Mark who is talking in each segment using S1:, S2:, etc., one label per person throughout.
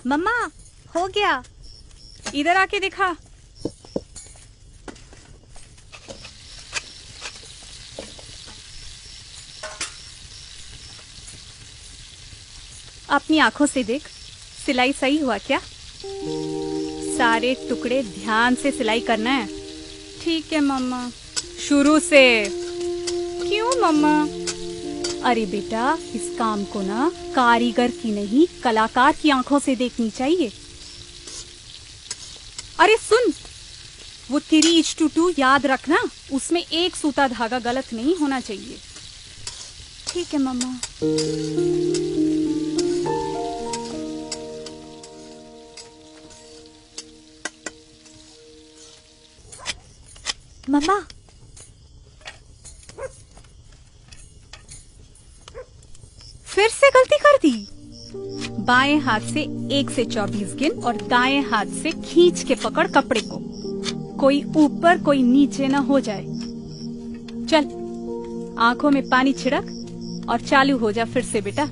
S1: मम्मा, हो गया।
S2: इधर आके दिखा। अपनी आंखों से देख, सिलाई सही हुआ क्या? सारे टुकड़े ध्यान से सिलाई करना है। ठीक है मम्मा। शुरू से। क्यों मम्मा? अरे बेटा, इस काम को ना कारीगर की नहीं कलाकार की आंखों से देखनी चाहिए। अरे सुन, वो 3:2 याद रखना, उसमें एक सूता धागा गलत नहीं होना चाहिए।
S1: ठीक है मम्मा। मम्मा,
S2: फिर से गलती कर दी। बाएं हाथ से 1 से 24 गिन और दाएं हाथ से खींच के पकड़ कपड़े को। कोई ऊपर कोई नीचे न हो जाए। चल, आंखों में पानी छिड़क और चालू हो जा फिर से बेटा।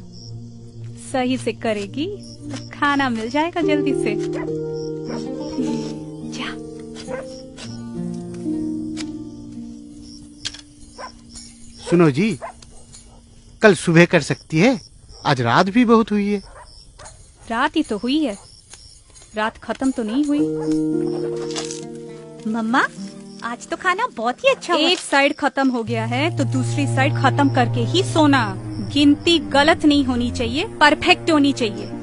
S2: सही से करेगी तो खाना मिल जाएगा जल्दी से। जा।
S3: सुनो जी, कल सुबह कर सकती है? आज रात भी बहुत हुई है।
S2: रात ही तो हुई है, रात खत्म तो नहीं हुई।
S1: मम्मा, आज तो खाना बहुत ही अच्छा हुआ।
S2: एक साइड खत्म हो गया है तो दूसरी साइड खत्म करके ही सोना। गिनती गलत नहीं होनी चाहिए, परफेक्ट होनी चाहिए।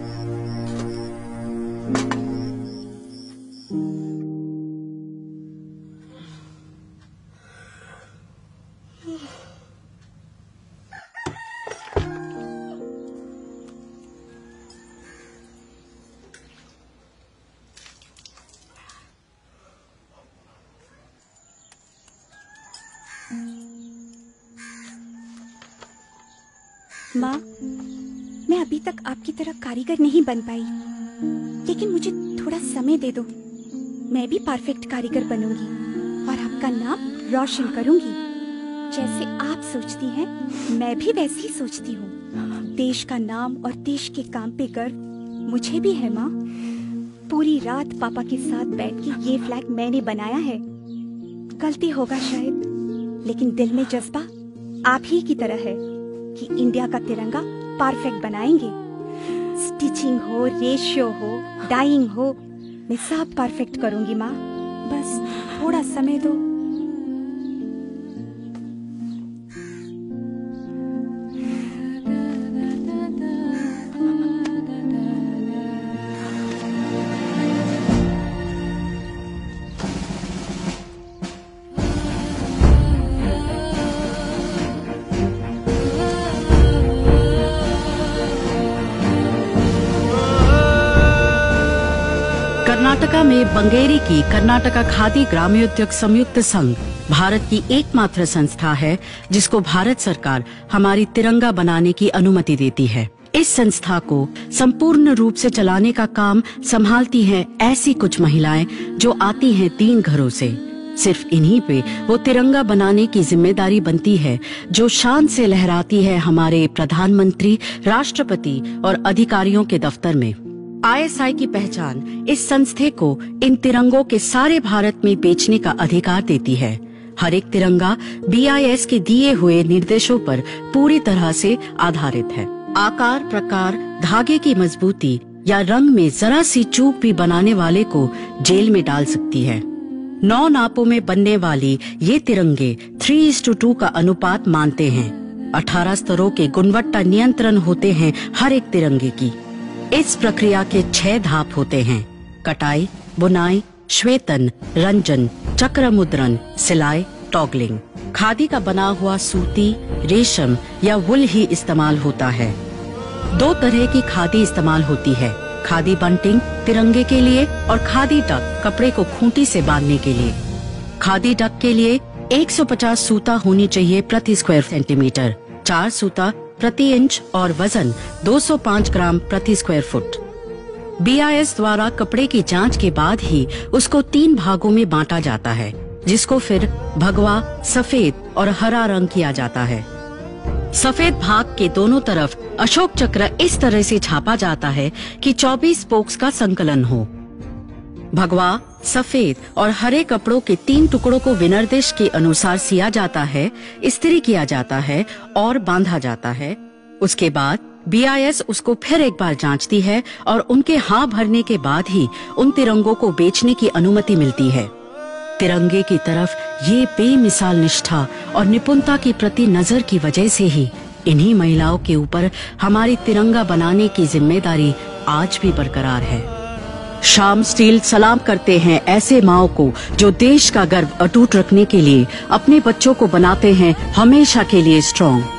S1: माँ, मैं अभी तक आपकी तरह कारीगर नहीं बन पाई, लेकिन मुझे थोड़ा समय दे दो। मैं भी परफेक्ट कारीगर बनूंगी और आपका नाम रोशन करूंगी। जैसे आप सोचती हैं, मैं भी वैसे ही सोचती हूँ। देश का नाम और देश के काम पे गर्व मुझे भी है माँ। पूरी रात पापा के साथ बैठ के ये फ्लैग मैंने बनाया है। गलती होगा शायद, लेकिन दिल में जज्बा आप ही की तरह है कि इंडिया का तिरंगा परफेक्ट बनाएंगे। स्टिचिंग हो, रेशियो हो, डाइंग हो, मैं सब परफेक्ट करूंगी माँ। बस थोड़ा समय दो।
S4: कर्नाटका में बंगेरी की कर्नाटका खादी ग्रामोद्योग संयुक्त संघ भारत की एकमात्र संस्था है जिसको भारत सरकार हमारी तिरंगा बनाने की अनुमति देती है। इस संस्था को संपूर्ण रूप से चलाने का काम संभालती हैं ऐसी कुछ महिलाएं जो आती हैं 3 घरों से। सिर्फ इन्हीं पे वो तिरंगा बनाने की जिम्मेदारी बनती है जो शान से लहराती है हमारे प्रधानमंत्री, राष्ट्रपति और अधिकारियों के दफ्तर में। ISI की पहचान इस संस्थे को इन तिरंगों के सारे भारत में बेचने का अधिकार देती है। हर एक तिरंगा BIS के दिए हुए निर्देशों पर पूरी तरह से आधारित है। आकार, प्रकार, धागे की मजबूती या रंग में जरा सी चूक भी बनाने वाले को जेल में डाल सकती है। 9 नापों में बनने वाली ये तिरंगे 3:2 का अनुपात मानते हैं। 18 स्तरों के गुणवत्ता नियंत्रण होते हैं हर एक तिरंगे की। इस प्रक्रिया के 6 धाप होते हैं: कटाई, बुनाई, श्वेतन, रंजन, चक्र मुद्रण, सिलाई, टॉगलिंग। खादी का बना हुआ सूती, रेशम या वुल ही इस्तेमाल होता है। 2 तरह की खादी इस्तेमाल होती है: खादी बंटिंग तिरंगे के लिए और खादी डक कपड़े को खूंटी से बांधने के लिए। खादी डक के लिए 150 सूता होनी चाहिए प्रति स्क्वायर सेंटीमीटर, 4 सूता प्रति इंच और वजन 205 ग्राम प्रति स्क्वायर फुट। BIS द्वारा कपड़े की जांच के बाद ही उसको 3 भागों में बांटा जाता है, जिसको फिर भगवा, सफेद और हरा रंग किया जाता है। सफेद भाग के दोनों तरफ अशोक चक्र इस तरह से छापा जाता है कि 24 स्पोक्स का संकलन हो। भगवा, सफेद और हरे कपड़ों के 3 टुकड़ों को विनिर्देश के अनुसार सिया जाता है, इस्त्री किया जाता है और बांधा जाता है। उसके बाद BIS उसको फिर एक बार जांचती है और उनके हाँ भरने के बाद ही उन तिरंगों को बेचने की अनुमति मिलती है। तिरंगे की तरफ ये बेमिसाल निष्ठा और निपुणता के प्रति नजर की वजह से ही इन्हीं महिलाओं के ऊपर हमारी तिरंगा बनाने की जिम्मेदारी आज भी बरकरार है। श्याम स्टील सलाम करते हैं ऐसे माओं को जो देश का गर्व अटूट रखने के लिए अपने बच्चों को बनाते हैं हमेशा के लिए स्ट्रॉन्ग।